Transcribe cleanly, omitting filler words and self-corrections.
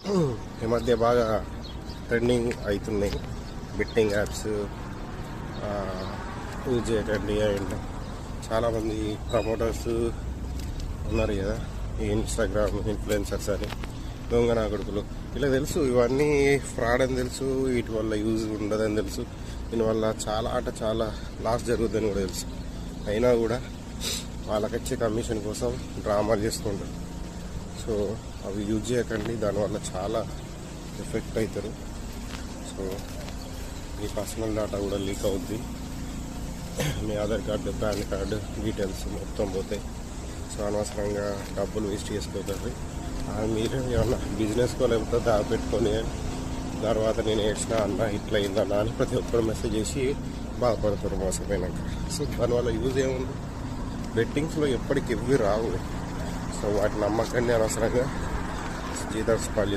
ఈ మధ్య బాగా ట్రెండింగ్ అవుతున్నాయి బెట్టింగ్ యాప్స్ యూజ్ చేయకండి. అండ్ చాలామంది ప్రమోటర్స్ ఉన్నారు కదా, ఈ ఇన్స్టాగ్రామ్ ఇన్ఫ్లుయెన్సర్స్ అని దొంగ నా కొడుకులు. ఇలా తెలుసు ఇవన్నీ ఫ్రాడ్ అని తెలుసు, వీటి వల్ల యూజ్ ఉండదని తెలుసు, దీనివల్ల చాలా లాస్ జరుగుతుందని కూడా తెలుసు. అయినా కూడా వాళ్ళకొచ్చే కమిషన్ కోసం డ్రామాలు చేసుకుంటారు. సో అవి యూజ్ చేయకండి, దానివల్ల చాలా ఎఫెక్ట్ అవుతారు. సో మీ పర్సనల్ డేటా కూడా లీక్ అవుద్ది, మీ Aadhaar card PAN card details మొత్తం పోతాయి. సో అనవసరంగా డబ్బులు వేస్ట్ చేసుకోకండి. మీరు ఏమన్నా బిజినెస్కో లేకపోతే దాపెట్టుకొని తర్వాత నేను ఏడ్చినా అన్న ఇట్లా అయిందన్నా అని ప్రతి ఒక్కరు మెసేజ్ చేసి బాధపడతారు మోసపోయినాక. సో దానివల్ల యూజ్ ఏముంది? బెట్టింగ్స్లో ఎప్పటికి ఇవి రావు. సో వాటి నమ్మకాన్ని అనవసరంగా జీతాలు పాలు